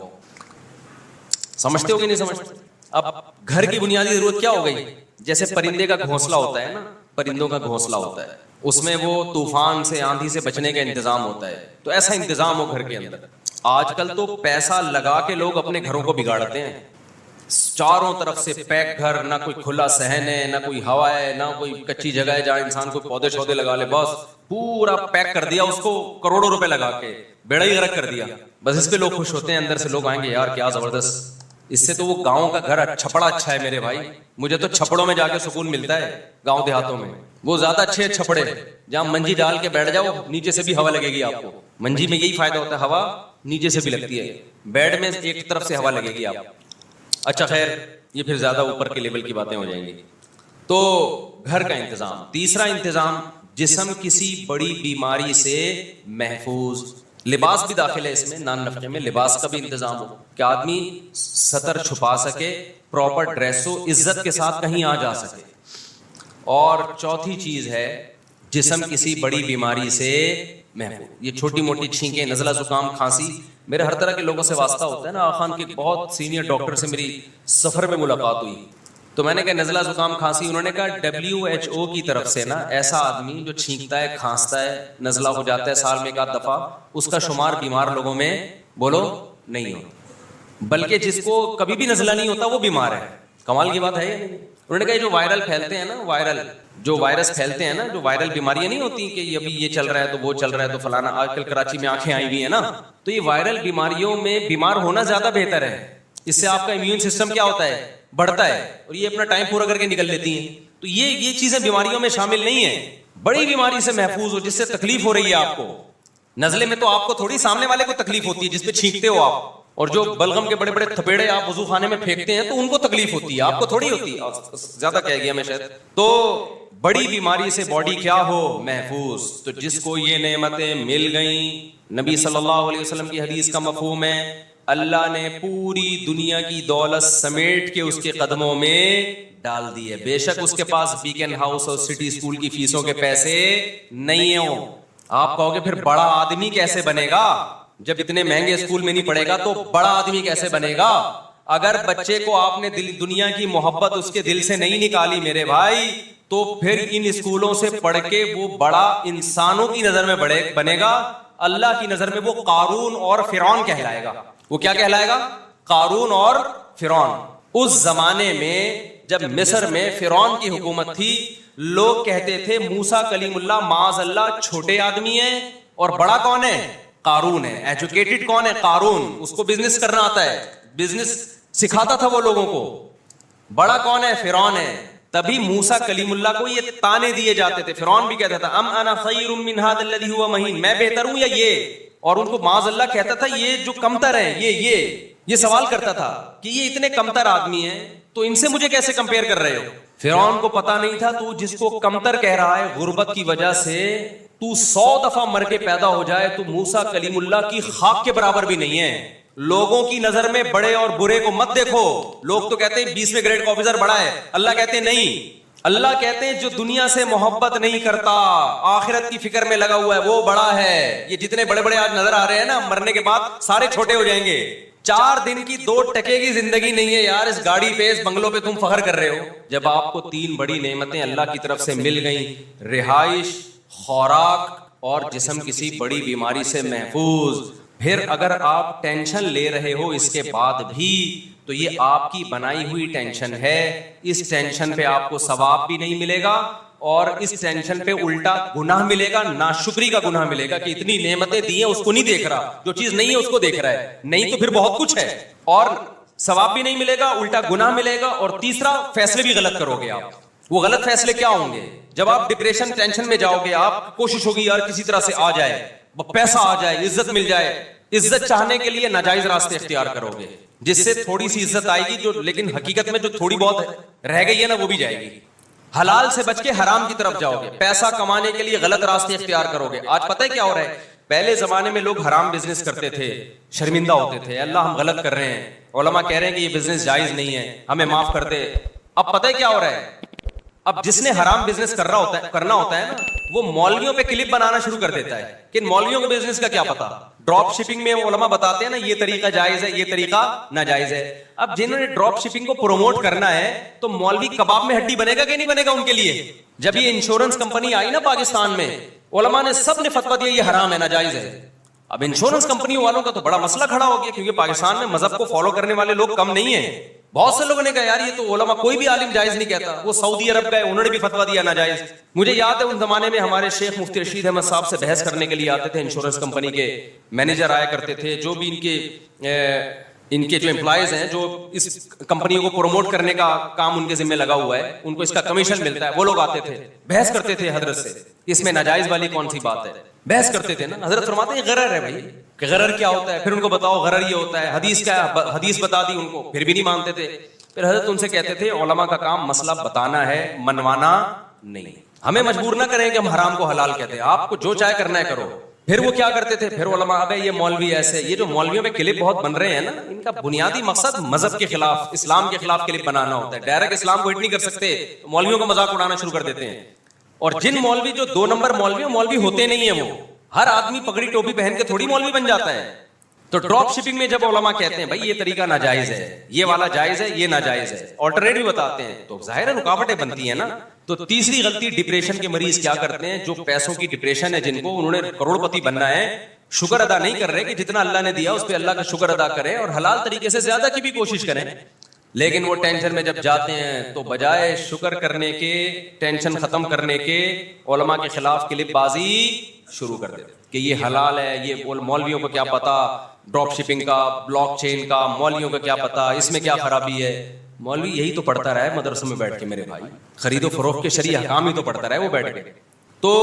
سمجھتے ہو کہ نہیں سمجھتے؟ اب گھر کی بنیادی ضرورت کیا ہو گئی؟ جیسے پرندے کا گھونسلہ ہوتا ہے نا, پرندوں کا گھونسلہ ہوتا ہے, اس میں وہ طوفان سے, آندھی سے بچنے کا انتظام ہوتا ہے, تو ایسا انتظام ہو گھر کے اندر. آج کل تو پیسہ لگا کے لوگ اپنے گھروں کو بگاڑتے ہیں, چاروں طرف سے پیک گھر, نہ کوئی کھلا صحن ہے, نہ کوئی ہوا ہے, نہ کوئی کچی جگہ ہے جہاں انسان کو پودے شودے لگا لے, بس پورا پیک کر دیا اس کو, کروڑوں روپے لگا کے بیڑا ہی غرق کر دیا. بس اس پہ لوگ خوش ہوتے ہیں, اندر سے لوگ آئیں گے یار کیا زبردست, اس سے تو وہ گاؤں کا گھر چھپڑا اچھا ہے میرے بھائی, مجھے تو چھپڑوں میں جا کے سکون ملتا ہے, گاؤں دیہاتوں میں وہ زیادہ اچھے چھپڑے جہاں منجی ڈال کے بیٹھ جاؤ, نیچے سے بھی ہوا لگے گی آپ کو. منجی میں یہی فائدہ ہوتا ہے, ہوا نیچے سے بھی لگتی ہے, بیڈ میں ایک طرف سے ہوا لگے گی آپ. اچھا خیر, یہ پھر زیادہ اوپر کے لیول کی باتیں ہو جائیں گی. تو گھر کا انتظام. تیسرا انتظام, جسم کسی بڑی بیماری سے محفوظ. لباس بھی داخل ہے اس میں, نان نفقے میں لباس کا بھی انتظام ہو کہ آدمی سطر چھپا سکے, پراپر ڈریس ہو, عزت کے ساتھ کہیں آ جا سکے. اور چوتھی چیز ہے جسم کسی بڑی بیماری سے محفوظ. یہ چھوٹی موٹی چھینکیں, نزلہ زکام, کھانسی, میرے ہر طرح کے لوگوں سے واسطہ ہوتا ہے نا. آخان کے بہت سینئر ڈاکٹر سے میری سفر میں ملاقات ہوئی, تو میں نے کہا نزلہ زکام کھانسی, انہوں نے کہا WHO کی طرف سے نا ایسا آدمی جو چھینکتا ہے, کھانستا ہے, نزلہ ہو جاتا ہے سال میں 1 دفعہ, اس کا شمار بیمار لوگوں میں, بولو, نہیں ہو, بلکہ جس کو کبھی بھی نزلہ نہیں ہوتا وہ بیمار ہے. کمال کی بات ہے. انہوں نے کہا جو وائرل پھیلتے ہیں نا, وائرل جو وائرس پھیلتے ہیں نا, جو وائرل بیماریاں نہیں ہوتی کہ ابھی یہ چل رہا ہے تو وہ چل رہا ہے تو فلانا, آج کل کراچی میں آنکھیں آئی ہوئی ہیں نا, تو یہ وائرل بیماریوں میں بیمار ہونا زیادہ بہتر ہے. اس سے آپ کا امیون سسٹم کیا ہوتا ہے, بڑھتا ہے, اور یہ اپنا ٹائم پورا کر کے نکل لیتی ہیں. تو یہ چیزیں بیماریوں میں شامل نہیں ہیں. بڑی بیماری سے محفوظ ہو جس سے تکلیف ہو رہی ہے آپ کو. نزلے میں تو آپ کو تھوڑی, سامنے والے کو تکلیف ہوتی ہے جس پہ چھینکتے ہو آپ, اور جو بلغم کے بڑے بڑے تھپیڑے آپ وضو خانے میں پھینکتے ہیں تو ان کو تکلیف ہوتی ہے, آپ کو تھوڑی ہوتی ہے. زیادہ کہہ گیا میں شاید. تو بڑی بیماری سے باڈی کیا ہو, محفوظ. تو جس کو یہ نعمتیں مل گئیں, نبی صلی اللہ علیہ وسلم کی حدیث کا مفہوم ہے, اللہ نے پوری دنیا کی دولت سمیٹ کے اس کے قدموں میں ڈال دی ہے. بے شک اس کے پاس بیکن ہاؤس اور سٹی اسکول کی فیسوں کے پیسے نہیں ہوں. آپ کہو گے پھر بڑا آدمی کیسے بنے گا, جب اتنے مہنگے اسکول میں نہیں پڑھے گا تو بڑا آدمی کیسے بنے گا؟ اگر بچے کو آپ نے دنیا کی محبت اس کے دل سے نہیں نکالی میرے بھائی, تو پھر ان اسکولوں سے پڑھ کے وہ بڑا انسانوں کی نظر میں بنے گا, اللہ کی نظر میں وہ قارون اور فرعون کہلائے گا. وہ کیا کہلائے گا؟ قارون اور فرعون. اس زمانے میں جب مصر میں فرعون کی حکومت تھی, لوگ کہتے تھے موسیٰ کلیم اللہ معاذ اللہ چھوٹے آدمی ہیں, اور بڑا کون ہے؟ قارون ہے. ایجوکیٹڈ کون ہے؟ قارون. اس کو بزنس کرنا آتا ہے, بزنس سکھاتا تھا وہ لوگوں کو. بڑا کون ہے؟ فرعون ہے. تبھی موسیٰ کلیم اللہ کو یہ تانے دیے جاتے تھے. فرعون بھی کہتا تھا ام انا خیر من ھذا الذی ھو مہین, میں بہتر ہوں یا یہ, اور ان کو معاذ اللہ کہتا تھا یہ جو کمتر ہیں, یہ سوال کرتا تھا کہ یہ اتنے کمتر آدمی ہیں تو ان سے مجھے کیسے کمپیئر کر رہے ہو. فرعون کو پتا نہیں تھا تو جس کو کمتر کہہ رہا ہے غربت کی وجہ سے، تو 100 دفعہ مر کے پیدا ہو جائے تو موسیٰ کلیم اللہ کی خاک کے برابر بھی نہیں ہے. لوگوں کی نظر میں بڑے اور برے کو مت دیکھو. لوگ تو کہتے ہیں 20ویں گریڈ کا آفیسر بڑا ہے، اللہ کہتے ہیں نہیں. اللہ کہتے ہیں جو دنیا سے محبت نہیں کرتا، آخرت کی فکر میں لگا ہوا ہے، وہ بڑا ہے. یہ جتنے بڑے بڑے آج نظر آ رہے ہیں نا، مرنے کے بعد سارے چھوٹے ہو جائیں گے. 4 دن کی 2 ٹکے کی زندگی نہیں ہے یار. اس گاڑی پہ، اس بنگلوں پہ تم فخر کر رہے ہو. جب آپ کو 3 بڑی نعمتیں اللہ کی طرف سے مل گئیں، رہائش، خوراک اور جسم کسی بڑی بیماری سے محفوظ، پھر اگر آپ ٹینشن لے رہے ہو اس کے بعد بھی، تو یہ آپ کی بنائی ہوئی ٹینشن ہے. اس ٹینشن پہ آپ کو ثواب بھی نہیں ملے گا، اور اس ٹینشن پہ الٹا گناہ ملے گا، ناشکری کا گناہ ملے گا کہ اتنی نعمتیں دی ہیں اس کو نہیں دیکھ رہا، جو چیز نہیں ہے اس کو دیکھ رہا ہے. نہیں تو پھر بہت کچھ ہے، اور ثواب بھی نہیں ملے گا، الٹا گناہ ملے گا. اور تیسرا، فیصلے بھی غلط کرو گے آپ. وہ غلط فیصلے کیا ہوں گے؟ جب آپ ڈپریشن، ٹینشن میں جاؤ گے، آپ کوشش ہوگی یار کسی طرح سے آ جائے، پیسہ آ جائے، عزت مل جائے. عزت چاہنے کے لیے ناجائز راستے اختیار کرو گے، جس سے تھوڑی سی عزت آئے گی، جو لیکن حقیقت میں جو تھوڑی بہت رہ گئی ہے نا وہ بھی جائے گی. حلال سے بچ کے حرام کی طرف جاؤ گے. پیسہ کمانے کے لیے غلط راستے اختیار کرو گے. آج پتہ ہے کیا ہو رہا ہے؟ پہلے زمانے میں لوگ حرام بزنس کرتے تھے، شرمندہ ہوتے تھے، اللہ ہم غلط کر رہے ہیں، علماء کہہ رہے ہیں کہ یہ بزنس جائز نہیں ہے، ہمیں معاف کر دے. اب پتہ ہے کیا ہو رہا ہے؟ اب جس نے حرام بزنس کرنا ہوتا ہے نا، وہ مولویوں پہ کلپ بنانا شروع کر دیتا ہے کہ مولویوں کے بزنس کا کیا پتا. ڈراپ شپنگ میں علماء بتاتے ہیں نا، یہ طریقہ جائز ہے، یہ طریقہ ناجائز ہے. اب جنہوں نے ڈراپ شپنگ کو پروموٹ کرنا ہے، تو مولوی کباب میں ہڈی بنے گا کہ نہیں بنے گا ان کے لیے؟ جب یہ انشورنس کمپنی آئی نا پاکستان میں، علماء نے سب نے فتویٰ دیا یہ حرام ہے، ناجائز ہے. اب انشورنس کمپنیوں والوں کا تو بڑا مسئلہ کھڑا ہو گیا، کیونکہ پاکستان میں مذہب کو فالو کرنے والے لوگ کم نہیں ہیں. بہت سے لوگوں نے کہا یار یہ تو علماء، کوئی بھی عالم جائز نہیں کہتا. وہ سعودی عرب گئے، انہوں نے بھی فتویٰ دیا ناجائز. مجھے یاد ہے ان زمانے میں ہمارے شیخ مفتی رشید احمد صاحب سے بحث کرنے کے لیے آتے تھے. انشورنس کمپنی کے مینیجر آیا کرتے تھے، جو بھی ان کے جو امپلائیز ہیں، جو اس کمپنی کو پروموٹ کرنے کا کام ان کے ذمہ لگا ہوا ہے، ان کو اس کا کمیشن ملتا ہے. وہ لوگ آتے تھے، بحث کرتے تھے حضرت سے، اس میں ناجائز والی کون سی بات ہے. بحث کرتے تھے نا، حضرت فرماتے ہیں غرر ہے بھائی، کہ غرر کیا ہوتا ہے. پھر ان کو بتاؤ غرر یہ ہوتا ہے، حدیث کیا ہے، حدیث بتا دی ان کو، پھر بھی نہیں مانتے تھے. پھر حضرت ان سے کہتے تھے علماء کا کام مسئلہ بتانا ہے، منوانا نہیں. ہمیں مجبور نہ کریں کہ ہم حرام کو حلال کہتے ہیں، آپ کو جو چاہے کرنا ہے کرو. پھر وہ کیا کرتے تھے؟ پھر علماء ابے یہ مولوی ایسے، یہ جو مولویوں پہ کلپ بہت بن رہے ہیں نا، ان کا بنیادی مقصد مذہب کے خلاف، اسلام کے خلاف کلپ بنانا ہوتا ہے. ڈائریکٹ اسلام کو ہٹ نہیں کر سکتے، تو مولویوں کا مذاق اڑانا شروع کر دیتے ہیں. اور جن مولوی جو 2 نمبر مولوی ہوتے نہیں ہیں، وہ ہر آدمی پگڑی ٹوپی پہن کے تھوڑی مولوی بن جاتا ہے. تو ڈراپ شپنگ میں جب علماء کہتے ہیں بھائی یہ طریقہ ناجائز ہے، یہ والا جائز ہے، یہ ناجائز ہے، آلٹرنیٹو بتاتے ہیں، تو ظاہر ہے رکاوٹیں بنتی ہیں نا. تو تیسری غلطی، ڈپریشن کے مریض کیا کرتے ہیں، جو پیسوں کی ڈپریشن ہے، جن کو انہوں نے کروڑ پتی بننا ہے، شکر ادا نہیں کر رہے کہ جتنا اللہ نے دیا اس پہ اللہ کا شکر ادا کریں اور حلال طریقے سے زیادہ کی بھی کوشش کریں. لیکن وہ ٹینشن میں جب جاتے ہیں تو بجائے شکر کرنے کے، ٹینشن ختم کرنے کے، علماء کے خلاف کلپ بازی شروع کر دیتے کہ یہ حلال ہے، یہ مولویوں کو کیا پتا ڈراپ شپنگ کا، بلاک چین کا، مولویوں کا کیا پتا اس میں کیا خرابی ہے. مولوی یہی تو پڑھتا رہا ہے مدرسوں میں بیٹھ کے میرے بھائی، خرید و فروخت کے شرعی احکام ہی تو پڑھتا رہا ہے وہ بیٹھ کے. تو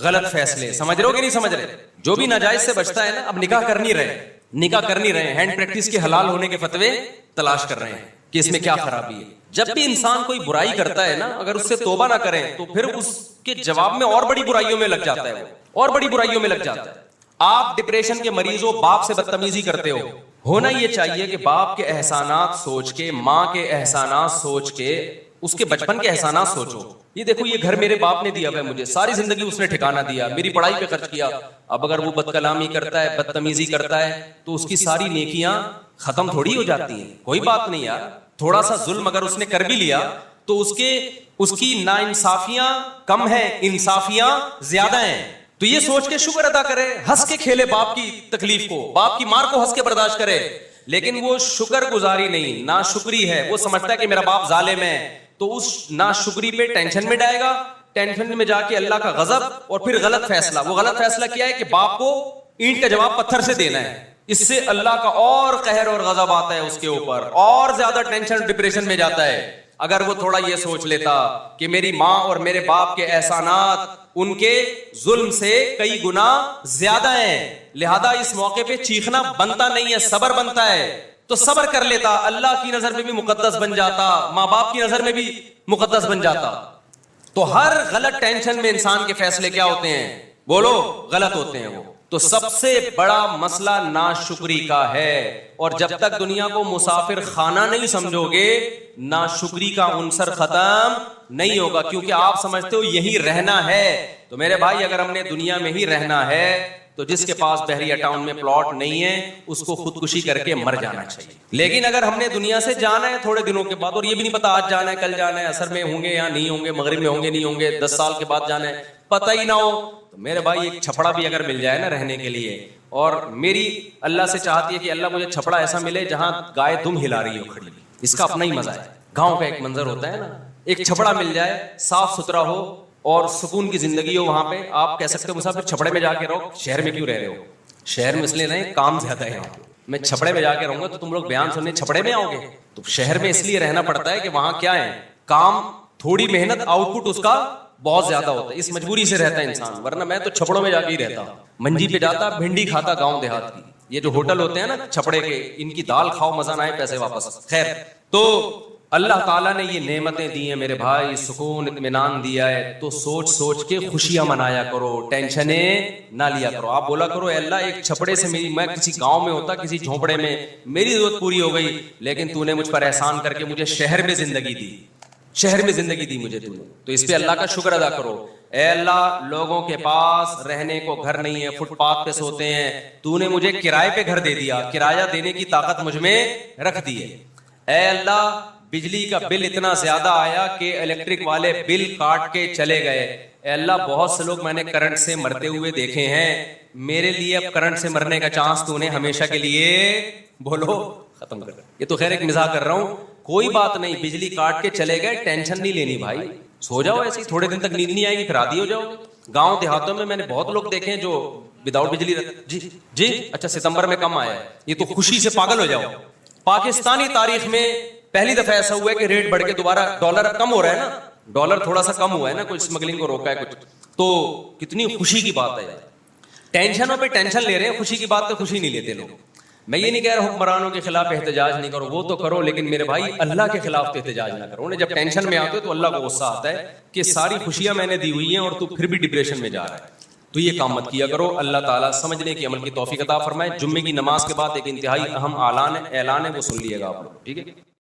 غلط فیصلے سمجھ رہے ہو کہ نہیں سمجھ رہے؟ جو بھی ناجائز سے بچتا ہے نا، اب نکاح کر نہیں رہے، ہینڈ پریکٹس کے حلال ہونے کے فتوے تلاش کر رہے ہیں کہ اس میں کیا خرابی ہے. جب بھی انسان کوئی برائی کرتا ہے نا، اگر اس سے توبہ نہ کریں تو پھر اس کے جواب میں اور بڑی برائیوں میں لگ جاتا ہے، وہ اور بڑی برائیوں میں لگ جاتا ہے. آپ ڈپریشن کے مریض ہو، باپ سے بدتمیزی کرتے ہو، ہونا یہ چاہیے کہ باپ کے احسانات سوچ کے، ماں کے احسانات سوچ کے، اس کے بچپن کے احسانات سوچو. یہ دیکھو یہ گھر میرے باپ نے دیا ہوا ہے مجھے، ساری زندگی اس نے ٹھکانہ دیا، میری پڑھائی پہ خرچ کیا. اب اگر وہ بد کلامی کرتا ہے، بدتمیزی کرتا ہے، تو اس کی ساری نیکیاں ختم تھوڑی ہو جاتی ہیں. کوئی بات نہیں یار، تھوڑا سا ظلم اگر اس نے کر بھی لیا تو اس کی ناانصافیاں کم ہیں، انصافیاں زیادہ ہیں. تو یہ سوچ کے شکر ادا کرے، ہنس کے کھیلے باپ کی تکلیف کو، باپ کی مار کو ہنس کے برداشت کرے. لیکن وہ شکر گزاری نہیں، ناشکری ہے. وہ سمجھتا ہے کہ میرا باپ ظالم ہے، تو اس ناشکری پہ ٹینشن میں جائے گا، ٹینشن میں جا کے اللہ کا غضب اور پھر غلط فیصلہ. وہ غلط فیصلہ کیا ہے کہ باپ کو اینٹ کا جواب پتھر سے دینا ہے. اس سے اللہ کا اور قہر اور غضب آتا ہے اس کے اوپر، اور زیادہ ٹینشن ڈپریشن میں جاتا ہے. اگر وہ تھوڑا یہ سوچ لیتا کہ میری ماں اور میرے باپ کے احسانات ان کے ظلم سے کئی گنا زیادہ ہیں، لہذا اس موقع پہ چیخنا بنتا نہیں ہے، صبر بنتا ہے. تو صبر کر لیتا, اللہ کی نظر میں بھی مقدس بن جاتا, ماں باپ کی نظر میں بھی مقدس بن جاتا. تو ہر غلط ٹینشن میں انسان کے فیصلے کیا ہوتے ہیں؟ بولو, غلط ہوتے ہیں وہ. تو سب سے بڑا مسئلہ ناشکری کا ہے, اور جب تک دنیا کو مسافر خانہ نہیں سمجھو گے, ناشکری کا عنصر ختم نہیں ہوگا, کیونکہ آپ سمجھتے ہو یہی رہنا ہے. تو میرے بھائی, اگر ہم نے دنیا میں ہی رہنا ہے تو جس کے پاس بحریہ ٹاؤن میں پلاٹ نہیں ہے اس کو خودکشی کر کے مر جانا چاہیے. لیکن اگر ہم نے دنیا سے جانا ہے تھوڑے دنوں کے بعد, اور یہ بھی نہیں پتا آج جانا ہے کل جانا ہے, عصر میں ہوں گے یا نہیں ہوں گے, مغرب میں ہوں گے نہیں ہوں گے, 10 سال کے بعد جانا ہے پتہ ہی نہ ہو, تو میرے بھائی ایک چھپڑا بھی اگر مل جائے نا رہنے کے لیے, اور میری اللہ سے چاہتی ہے کہ اللہ مجھے چھپڑا ایسا ملے جہاں گائے دم ہلا رہی ہو کھڑی, اس کا اپنا ہی مزہ ہے. گاؤں کا ایک منظر ہوتا ہے نا, ایک چھپڑا مل جائے صاف ستھرا ہو اور سکون کی زندگی ہو وہاں پہ. آپ کہہ سکتے ہو مسافر چھپڑے میں جا کے رہو, شہر میں کیوں رہ رہے ہو؟ شہر میں اس لیے نہیں, کام زیادہ ہے یہاں. میں چھپڑے میں جا کے رہوں گا تو تم لوگ بیان سننے چھپڑے میں آؤ گے. تو شہر میں اس لیے رہنا پڑتا ہے کہ وہاں کیا ہے, کام, تھوڑی محنت, آؤٹ پٹ اس کا بہت زیادہ ہوتا ہے, اس مجبوری سے رہتا ہے انسان. ورنہ میں تو چھپڑوں میں جا کے ہی رہتا, منجی پہ جاتا, بھنڈی کھاتا گاؤں دیہات کی. یہ جو ہوٹل ہوتے ہیں نا چھپڑے کے, ان کی دال کھاؤ مزہ نہ آئے پیسے واپس. خیر, تو اللہ تعالیٰ نے یہ نعمتیں دی ہیں میرے بھائی, سکون اطمینان دیا ہے, تو سوچ سوچ کے خوشیاں منایا کرو, ٹینشنیں نہ لیا کرو. آپ بولا کرو, اے اللہ ایک چھپڑے سے میں کسی گاؤں میں ہوتا, کسی جھونپڑے میں, میری ضرورت پوری ہو گئی, لیکن تو نے مجھ پر احسان کر کے مجھے شہر میں زندگی دی, شہر میں زندگی دی مجھے تو نے, تو اس پہ اللہ کا شکر ادا کرو. اے اللہ, لوگوں کے پاس رہنے کو گھر نہیں ہے, فٹ پاتھ پہ سوتے ہیں, تو نے مجھے کرائے پہ گھر دے دیا, کرایہ دینے کی طاقت مجھ میں رکھ دی ہے. اے اللہ, بجلی کا بل اتنا زیادہ آیا کہ الیکٹرک والے بل کاٹ کے چلے گئے. اے اللہ, بہت سے لوگ میں نے کرنٹ سے مرتے ہوئے دیکھے ہیں, میرے لیے اب کرنٹ سے مرنے کا چانس تو نے ہمیشہ کے لیے بولو ختم کر. یہ تو خیر ایک مزاح کر رہا ہوں, کوئی بات نہیں, بجلی کاٹ کے چلے گئے, ٹینشن نہیں لینی بھائی, سو جاؤ ایسے ہی, تھوڑے دن تک نیند نہیں آئے گی, پھر عادی ہو جاؤ. گاؤں دیہاتوں میں میں نے بہت لوگ دیکھے ہیں جو وداؤٹ بجلی رہتے. جی اچھا, ستمبر میں کم آیا ہے, یہ تو خوشی سے پاگل ہو جاؤ. پاکستانی تاریخ میں پہلی دفعہ ایسا ہوا ہے کہ ریٹ بڑھ کے دوبارہ ڈالر کم ہو رہا ہے نا, ڈالر تھوڑا سا کم ہوا ہے نا, کچھ اسمگلنگ کو روکا ہے کچھ, تو کتنی خوشی کی بات ہے یار. ٹینشنوں پہ ٹینشن لے رہے ہیں, خوشی کی بات پہ خوشی نہیں لیتے لوگ. میں یہ نہیں کہہ رہا حکمرانوں کے خلاف احتجاج نہیں کرو, وہ تو کرو, لیکن میرے بھائی اللہ کے خلاف تو احتجاج نہ کرو. انہیں جب ٹینشن میں آتے ہو تو اللہ کو غصہ آتا ہے کہ ساری خوشیاں میں نے دی ہوئی ہیں اور تو پھر بھی ڈپریشن میں جا رہا ہے. تو یہ کام مت کیا کرو. اللہ تعالیٰ سمجھنے کی, عمل کی توفیق عطا فرمائے. جمعے کی نماز کے بعد ایک انتہائی اہم اعلان ہے, وہ سن لیے گا آپ لوگ, ٹھیک ہے.